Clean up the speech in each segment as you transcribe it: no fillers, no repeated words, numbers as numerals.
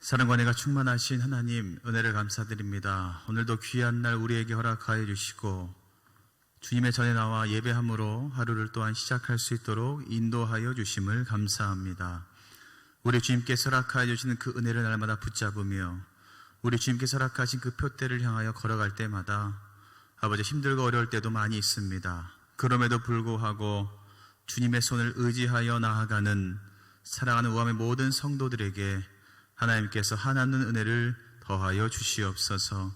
사랑과 은혜가 충만하신 하나님, 은혜를 감사드립니다. 오늘도 귀한 날 우리에게 허락하여 주시고 주님의 전에 나와 예배함으로 하루를 또한 시작할 수 있도록 인도하여 주심을 감사합니다. 우리 주님께서 허락하여 주시는 그 은혜를 날마다 붙잡으며 우리 주님께서 허락하신 그 표대를 향하여 걸어갈 때마다 아버지, 힘들고 어려울 때도 많이 있습니다. 그럼에도 불구하고 주님의 손을 의지하여 나아가는 사랑하는 우함의 모든 성도들에게 하나님께서 하나는 은혜를 더하여 주시옵소서.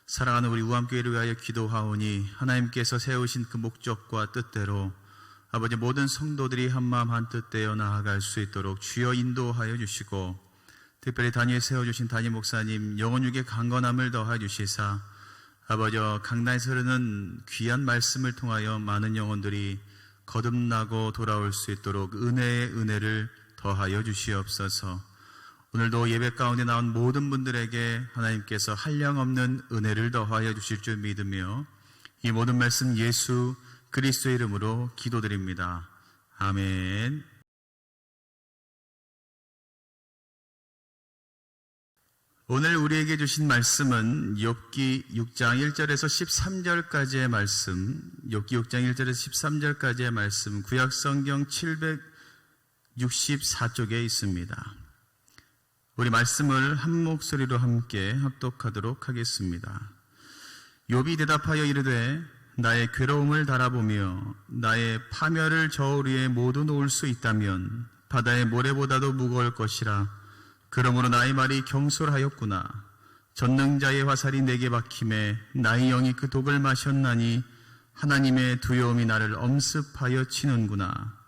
사랑하는 우리 우함교회를 위하여 기도하오니 하나님께서 세우신 그 목적과 뜻대로 아버지, 모든 성도들이 한마음 한뜻되어 나아갈 수 있도록 주여 인도하여 주시고, 특별히 단위에 세워주신 단위 목사님 영혼육의 강건함을 더하여 주시사 아버지, 강단에서 흐르는 귀한 말씀을 통하여 많은 영혼들이 거듭나고 돌아올 수 있도록 은혜의 은혜를 더하여 주시옵소서. 오늘도 예배 가운데 나온 모든 분들에게 하나님께서 한량없는 은혜를 더하여 주실 줄 믿으며 이 모든 말씀 예수 그리스도의 이름으로 기도드립니다. 아멘. 오늘 우리에게 주신 말씀은 욥기 6장 1절에서 13절까지의 말씀, 욥기 6장 1절에서 13절까지의 말씀, 구약성경 764쪽에 있습니다. 우리 말씀을 한 목소리로 함께 합독하도록 하겠습니다. 욥이 대답하여 이르되 나의 괴로움을 달아보며 나의 파멸을 저울 위에 모두 놓을 수 있다면 바다의 모래보다도 무거울 것이라. 그러므로 나의 말이 경솔하였구나. 전능자의 화살이 내게 박힘에 나의 영이 그 독을 마셨나니 하나님의 두려움이 나를 엄습하여 치는구나.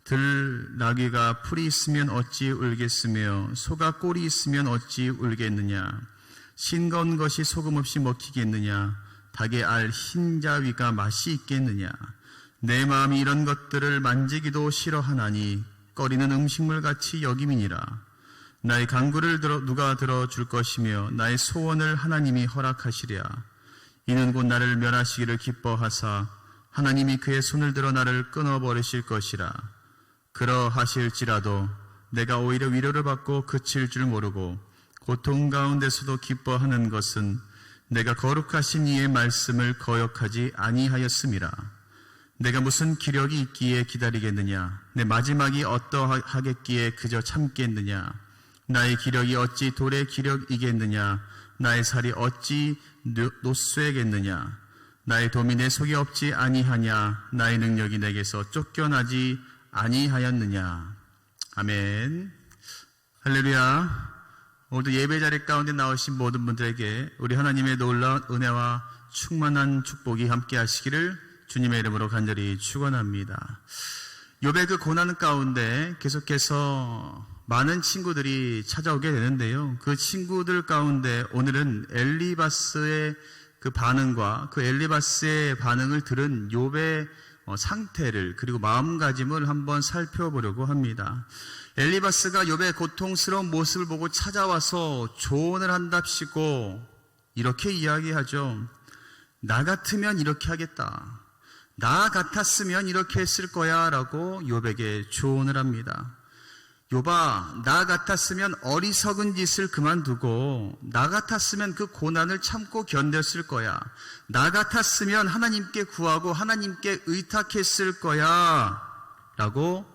들나귀가 풀이 있으면 어찌 울겠으며 소가 꼴이 있으면 어찌 울겠느냐. 싱거운 것이 소금 없이 먹히겠느냐. 닭의 알 흰자위가 맛이 있겠느냐. 내 마음이 이런 것들을 만지기도 싫어하나니 꺼리는 음식물같이 여김이니라. 나의 간구를 누가 들어줄 것이며 나의 소원을 하나님이 허락하시랴. 이는 곧 나를 멸하시기를 기뻐하사 하나님이 그의 손을 들어 나를 끊어버리실 것이라. 그러하실지라도 내가 오히려 위로를 받고 그칠 줄 모르고 고통 가운데서도 기뻐하는 것은 내가 거룩하신 이의 말씀을 거역하지 아니하였음이라. 내가 무슨 기력이 있기에 기다리겠느냐. 내 마지막이 어떠하겠기에 그저 참겠느냐. 나의 기력이 어찌 돌의 기력이겠느냐. 나의 살이 어찌 노쇠겠느냐. 나의 도움이 내 속에 없지 아니하냐. 나의 능력이 내게서 쫓겨나지 아니하였느냐. 아멘. 할렐루야. 오늘도 예배 자리 가운데 나오신 모든 분들에게 우리 하나님의 놀라운 은혜와 충만한 축복이 함께 하시기를 주님의 이름으로 간절히 축원합니다. 욥의 그 고난 가운데 계속해서 많은 친구들이 찾아오게 되는데요. 그 친구들 가운데 오늘은 엘리바스의 그 반응과 그 엘리바스의 반응을 들은 욥의 상태를 그리고 마음가짐을 한번 살펴보려고 합니다. 엘리바스가 욥의 고통스러운 모습을 보고 찾아와서 조언을 한답시고 이렇게 이야기하죠. 나 같으면 이렇게 하겠다. 나 같았으면 이렇게 했을 거야 라고 욥에게 조언을 합니다. 욥아, 나 같았으면 어리석은 짓을 그만두고 나 같았으면 그 고난을 참고 견뎠을 거야. 나 같았으면 하나님께 구하고 하나님께 의탁했을 거야 라고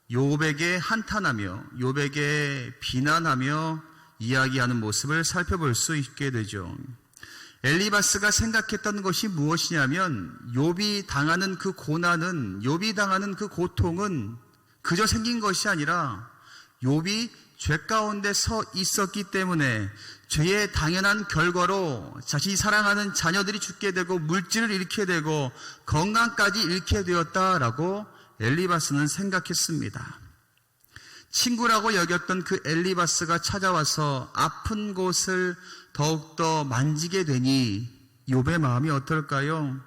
욥에게 한탄하며 욥에게 비난하며 이야기하는 모습을 살펴볼 수 있게 되죠. 엘리바스가 생각했던 것이 무엇이냐면 욥이 당하는 그 고난은, 욥이 당하는 그 고통은 그저 생긴 것이 아니라 욥이 죄 가운데 서 있었기 때문에 죄의 당연한 결과로 자신이 사랑하는 자녀들이 죽게 되고 물질을 잃게 되고 건강까지 잃게 되었다라고 엘리바스는 생각했습니다. 친구라고 여겼던 그 엘리바스가 찾아와서 아픈 곳을 더욱더 만지게 되니 욥의 마음이 어떨까요?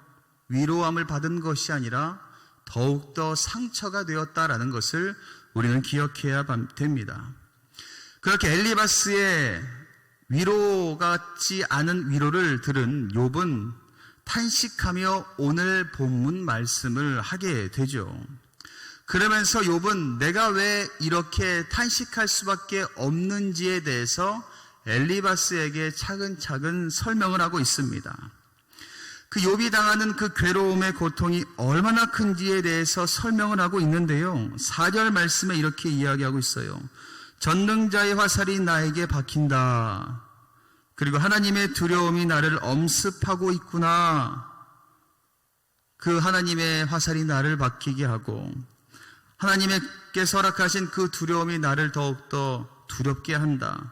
위로함을 받은 것이 아니라 더욱더 상처가 되었다라는 것을 우리는 기억해야 됩니다. 그렇게 엘리바스의 위로 같지 않은 위로를 들은 욥은 탄식하며 오늘 본문 말씀을 하게 되죠. 그러면서 욥은 내가 왜 이렇게 탄식할 수밖에 없는지에 대해서 엘리바스에게 차근차근 설명을 하고 있습니다. 그 욥이 당하는 그 괴로움의 고통이 얼마나 큰지에 대해서 설명을 하고 있는데요. 4절 말씀에 이렇게 이야기하고 있어요. 전능자의 화살이 나에게 박힌다. 그리고 하나님의 두려움이 나를 엄습하고 있구나. 그 하나님의 화살이 나를 박히게 하고 하나님께서 허락하신 그 두려움이 나를 더욱더 두렵게 한다.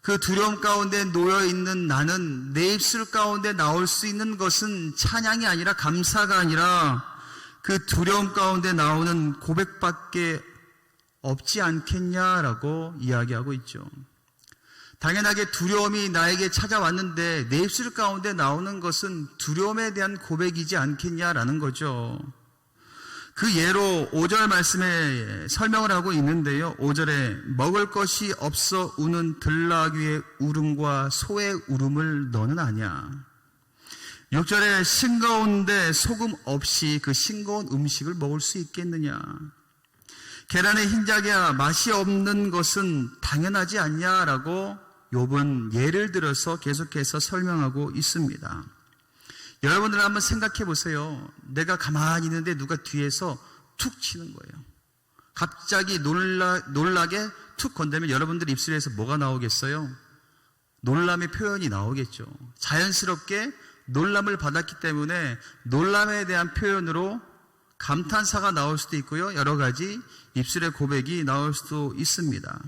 그 두려움 가운데 놓여있는 나는 내 입술 가운데 나올 수 있는 것은 찬양이 아니라 감사가 아니라 그 두려움 가운데 나오는 고백밖에 없지 않겠냐라고 이야기하고 있죠. 당연하게 두려움이 나에게 찾아왔는데 내 입술 가운데 나오는 것은 두려움에 대한 고백이지 않겠냐라는 거죠. 그 예로 5절 말씀에 설명을 하고 있는데요. 5절에 먹을 것이 없어 우는 들나귀의 울음과 소의 울음을 너는 아냐. 6절에 싱거운데 소금 없이 그 싱거운 음식을 먹을 수 있겠느냐. 계란의 흰자기야 맛이 없는 것은 당연하지 않냐라고 욥은 예를 들어서 계속해서 설명하고 있습니다. 여러분들 한번 생각해 보세요. 내가 가만히 있는데 누가 뒤에서 툭 치는 거예요. 갑자기 놀라게 툭 건들면 여러분들 입술에서 뭐가 나오겠어요? 놀람의 표현이 나오겠죠. 자연스럽게 놀람을 받았기 때문에 놀람에 대한 표현으로 감탄사가 나올 수도 있고요. 여러 가지 입술의 고백이 나올 수도 있습니다.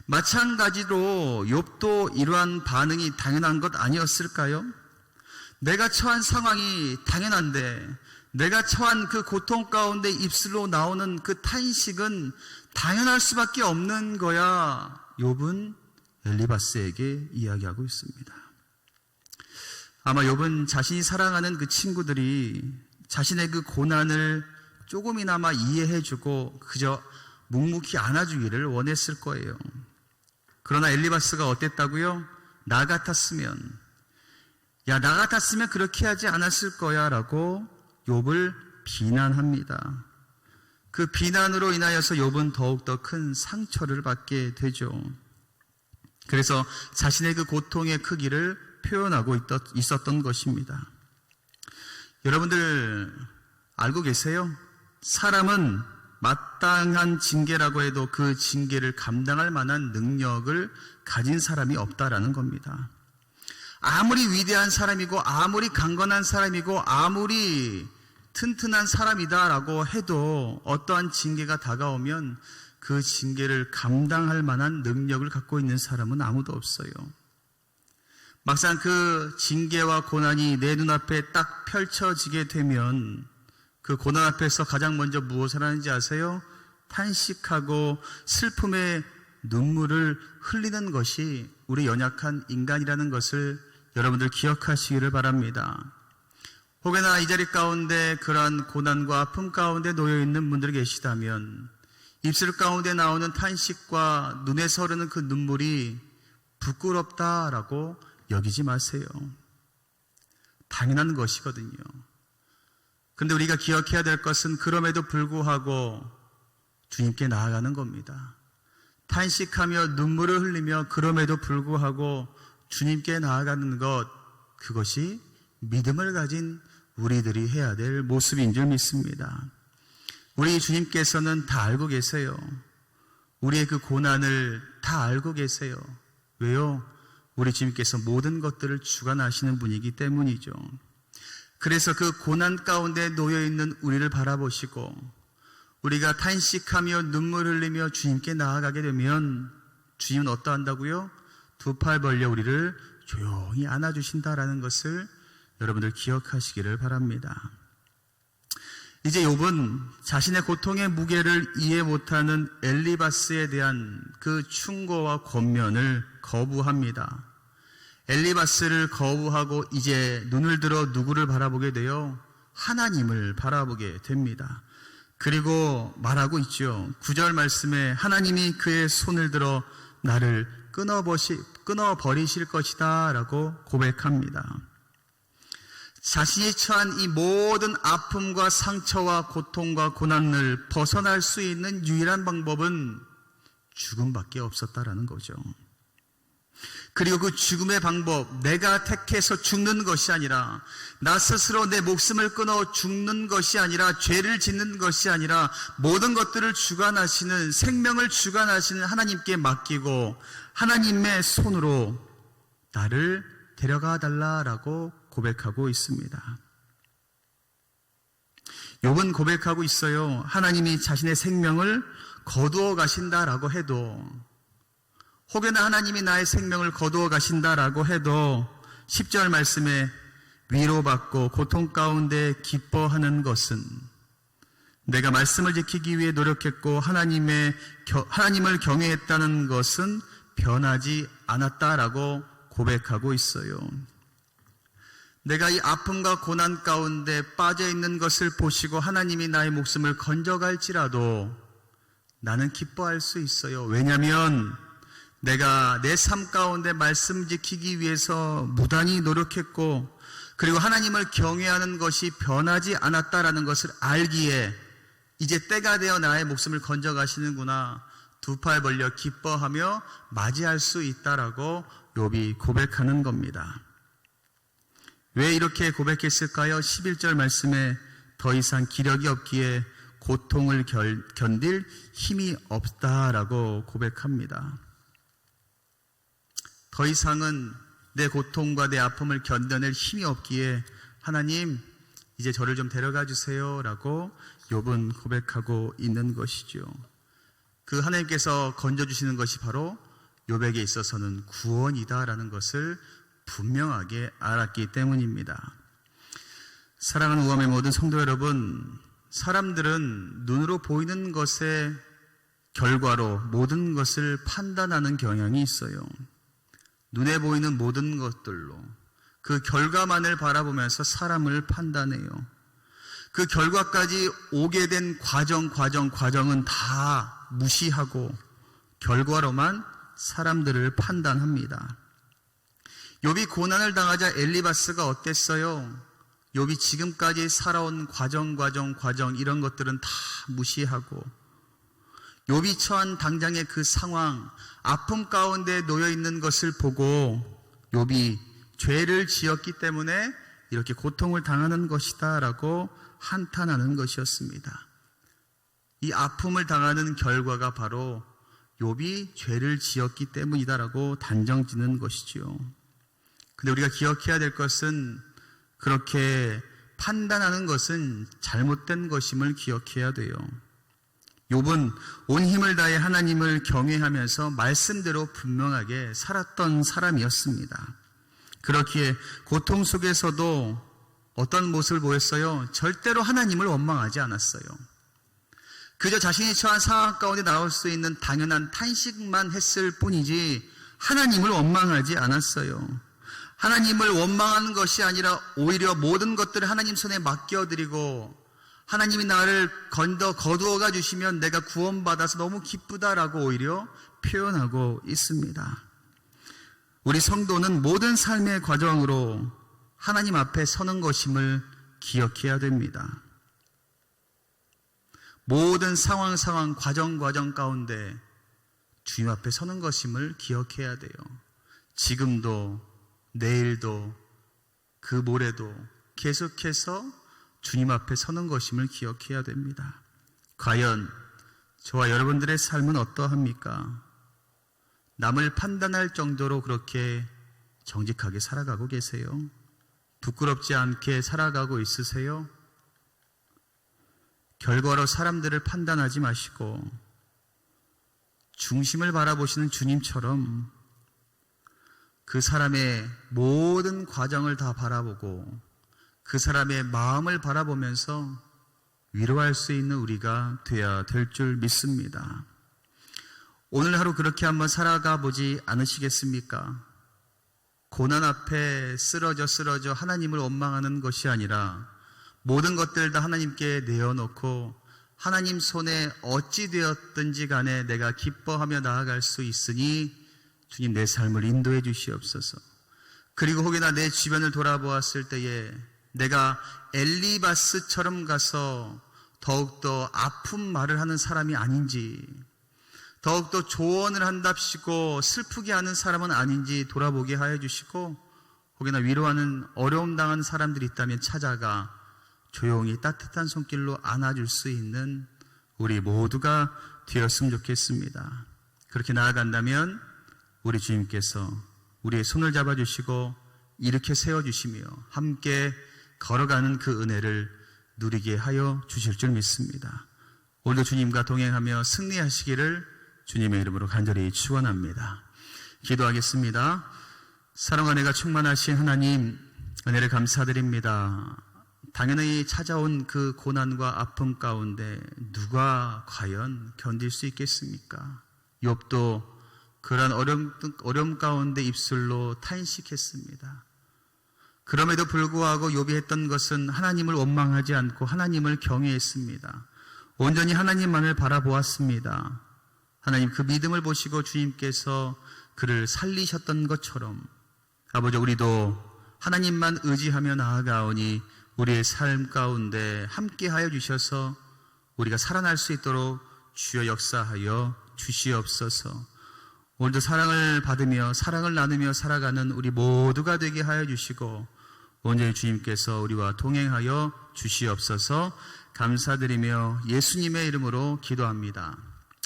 마찬가지로 욥도 이러한 반응이 당연한 것 아니었을까요? 내가 처한 상황이 당연한데 내가 처한 그 고통 가운데 입술로 나오는 그 탄식은 당연할 수밖에 없는 거야. 욥은 엘리바스에게 이야기하고 있습니다. 아마 욥은 자신이 사랑하는 그 친구들이 자신의 그 고난을 조금이나마 이해해주고 그저 묵묵히 안아주기를 원했을 거예요. 그러나 엘리바스가 어땠다고요? 나 같았으면 그렇게 하지 않았을 거야 라고 욥을 비난합니다. 그 비난으로 인하여서 욥은 더욱더 큰 상처를 받게 되죠. 그래서 자신의 그 고통의 크기를 표현하고 있었던 것입니다. 여러분들 알고 계세요? 사람은 마땅한 징계라고 해도 그 징계를 감당할 만한 능력을 가진 사람이 없다라는 겁니다. 아무리 위대한 사람이고 아무리 강건한 사람이고 아무리 튼튼한 사람이다라고 해도 어떠한 징계가 다가오면 그 징계를 감당할 만한 능력을 갖고 있는 사람은 아무도 없어요. 막상 그 징계와 고난이 내 눈앞에 딱 펼쳐지게 되면 그 고난 앞에서 가장 먼저 무엇을 하는지 아세요? 탄식하고 슬픔의 눈물을 흘리는 것이 우리 연약한 인간이라는 것을 여러분들 기억하시기를 바랍니다. 혹여나 이 자리 가운데 그러한 고난과 아픔 가운데 놓여있는 분들이 계시다면 입술 가운데 나오는 탄식과 눈에서 흐르는 그 눈물이 부끄럽다라고 여기지 마세요. 당연한 것이거든요. 근데 우리가 기억해야 될 것은 그럼에도 불구하고 주님께 나아가는 겁니다. 탄식하며 눈물을 흘리며 그럼에도 불구하고 주님께 나아가는 것, 그것이 믿음을 가진 우리들이 해야 될 모습인 줄 믿습니다. 우리 주님께서는 다 알고 계세요. 우리의 그 고난을 다 알고 계세요. 왜요? 우리 주님께서 모든 것들을 주관하시는 분이기 때문이죠. 그래서 그 고난 가운데 놓여있는 우리를 바라보시고 우리가 탄식하며 눈물 흘리며 주님께 나아가게 되면 주님은 어떠한다고요? 두 팔 벌려 우리를 조용히 안아주신다라는 것을 여러분들 기억하시기를 바랍니다. 이제 욥은 자신의 고통의 무게를 이해 못하는 엘리바스에 대한 그 충고와 권면을 거부합니다. 엘리바스를 거부하고 이제 눈을 들어 누구를 바라보게 돼요? 하나님을 바라보게 됩니다. 그리고 말하고 있죠. 9절 말씀에 하나님이 그의 손을 들어 나를 끊어버리실 것이다 라고 고백합니다. 자신이 처한 이 모든 아픔과 상처와 고통과 고난을 벗어날 수 있는 유일한 방법은 죽음밖에 없었다라는 거죠. 그리고 그 죽음의 방법, 내가 택해서 죽는 것이 아니라, 나 스스로 내 목숨을 끊어 죽는 것이 아니라, 죄를 짓는 것이 아니라, 모든 것들을 주관하시는, 생명을 주관하시는 하나님께 맡기고 하나님의 손으로 나를 데려가 달라라고 고백하고 있습니다. 욥은 고백하고 있어요. 하나님이 자신의 생명을 거두어 가신다라고 해도, 혹여나 하나님이 나의 생명을 거두어 가신다라고 해도 10절 말씀에 위로받고 고통 가운데 기뻐하는 것은, 내가 말씀을 지키기 위해 노력했고 하나님을 경외했다는 것은 변하지 않았다라고 고백하고 있어요. 내가 이 아픔과 고난 가운데 빠져 있는 것을 보시고 하나님이 나의 목숨을 건져갈지라도 나는 기뻐할 수 있어요. 왜냐하면 내가 내 삶 가운데 말씀 지키기 위해서 무단히 노력했고, 그리고 하나님을 경외하는 것이 변하지 않았다라는 것을 알기에 이제 때가 되어 나의 목숨을 건져가시는구나, 두 팔 벌려 기뻐하며 맞이할 수 있다라고 욥이 고백하는 겁니다. 왜 이렇게 고백했을까요? 11절 말씀에 더 이상 기력이 없기에 고통을 견딜 힘이 없다라고 고백합니다. 더 이상은 내 고통과 내 아픔을 견뎌낼 힘이 없기에 하나님, 이제 저를 좀 데려가 주세요 라고 욥은 고백하고 있는 것이죠. 그 하나님께서 건져주시는 것이 바로 욥에게 있어서는 구원이다라는 것을 분명하게 알았기 때문입니다. 사랑하는 우암의 모든 성도 여러분, 사람들은 눈으로 보이는 것의 결과로 모든 것을 판단하는 경향이 있어요. 눈에 보이는 모든 것들로 그 결과만을 바라보면서 사람을 판단해요. 그 결과까지 오게 된 과정은 다 무시하고 결과로만 사람들을 판단합니다. 욥이 고난을 당하자 엘리바스가 어땠어요? 욥이 지금까지 살아온 과정 이런 것들은 다 무시하고, 욥이 처한 당장의 그 상황, 아픔 가운데 놓여 있는 것을 보고 욥이 죄를 지었기 때문에 이렇게 고통을 당하는 것이다 라고 한탄하는 것이었습니다. 이 아픔을 당하는 결과가 바로 욥이 죄를 지었기 때문이다라고 단정짓는 것이지요. 근데 우리가 기억해야 될 것은, 그렇게 판단하는 것은 잘못된 것임을 기억해야 돼요. 욥은 온 힘을 다해 하나님을 경외하면서 말씀대로 분명하게 살았던 사람이었습니다. 그렇기에 고통 속에서도 어떤 모습을 보였어요? 절대로 하나님을 원망하지 않았어요. 그저 자신이 처한 상황 가운데 나올 수 있는 당연한 탄식만 했을 뿐이지 하나님을 원망하지 않았어요. 하나님을 원망하는 것이 아니라 오히려 모든 것들을 하나님 손에 맡겨드리고, 하나님이 나를 거두어가 주시면 내가 구원받아서 너무 기쁘다라고 오히려 표현하고 있습니다. 우리 성도는 모든 삶의 과정으로 하나님 앞에 서는 것임을 기억해야 됩니다. 모든 상황, 과정 가운데 주님 앞에 서는 것임을 기억해야 돼요. 지금도, 내일도, 그 모레도 계속해서 주님 앞에 서는 것임을 기억해야 됩니다. 과연 저와 여러분들의 삶은 어떠합니까? 남을 판단할 정도로 그렇게 정직하게 살아가고 계세요? 부끄럽지 않게 살아가고 있으세요? 결과로 사람들을 판단하지 마시고 중심을 바라보시는 주님처럼 그 사람의 모든 과정을 다 바라보고 그 사람의 마음을 바라보면서 위로할 수 있는 우리가 되어야 될 줄 믿습니다. 오늘 하루 그렇게 한번 살아가 보지 않으시겠습니까? 고난 앞에 쓰러져 하나님을 원망하는 것이 아니라 모든 것들을 다 하나님께 내어놓고 하나님 손에 어찌 되었든지 간에 내가 기뻐하며 나아갈 수 있으니 주님 내 삶을 인도해 주시옵소서. 그리고 혹여나 내 주변을 돌아보았을 때에 내가 엘리바스처럼 가서 더욱더 아픈 말을 하는 사람이 아닌지, 더욱더 조언을 한답시고 슬프게 하는 사람은 아닌지 돌아보게 하여 주시고, 혹여나 위로하는 어려움 당한 사람들이 있다면 찾아가 조용히 따뜻한 손길로 안아줄 수 있는 우리 모두가 되었으면 좋겠습니다. 그렇게 나아간다면 우리 주님께서 우리의 손을 잡아주시고 이렇게 세워주시며 함께 걸어가는 그 은혜를 누리게 하여 주실 줄 믿습니다. 오늘도 주님과 동행하며 승리하시기를 주님의 이름으로 간절히 축원합니다. 기도하겠습니다. 사랑과 은혜가 충만하신 하나님, 은혜를 감사드립니다. 당연히 찾아온 그 고난과 아픔 가운데 누가 과연 견딜 수 있겠습니까? 욥도 그런 어려움 가운데 입술로 탄식했습니다. 그럼에도 불구하고 욥이 했던 것은 하나님을 원망하지 않고 하나님을 경외했습니다. 온전히 하나님만을 바라보았습니다. 하나님, 그 믿음을 보시고 주님께서 그를 살리셨던 것처럼 아버지, 우리도 하나님만 의지하며 나아가오니 우리의 삶 가운데 함께하여 주셔서 우리가 살아날 수 있도록 주여 역사하여 주시옵소서. 오늘도 사랑을 받으며 사랑을 나누며 살아가는 우리 모두가 되게 하여 주시고 온전히 주님께서 우리와 동행하여 주시옵소서. 감사드리며 예수님의 이름으로 기도합니다.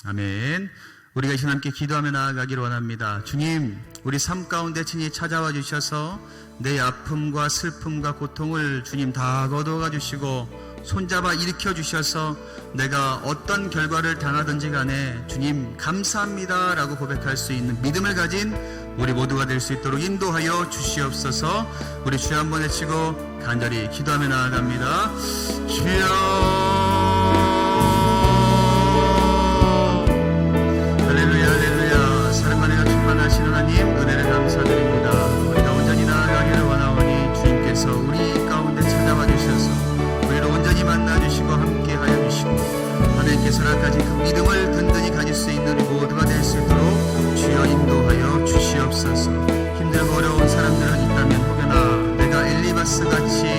아멘. 우리가 이 시간 함께 기도하며 나아가기를 원합니다. 주님, 우리 삶 가운데 친히 찾아와 주셔서 내 아픔과 슬픔과 고통을 주님 다 거두어 주시고 손잡아 일으켜 주셔서 내가 어떤 결과를 당하든지 간에 주님 감사합니다 라고 고백할 수 있는 믿음을 가진 우리 모두가 될 수 있도록 인도하여 주시옵소서. 우리 주여 한번 외치고 간절히 기도하며 나아갑니다. 주여, 하나님, 은혜를 감사드립니다. 우리가 온전히 나아가기를 원하오니 주님께서 우리 가운데 찾아와 주셔서 우리를 온전히 만나주시고 함께하여 주시고 하나님께서 나까지 그 믿음을 든든히 가질 수 있는 우리 모두가 될 수 있도록 주여 인도하여 주시옵소서. 힘들고 어려운 사람들은 있다면 혹여나 내가 엘리바스같이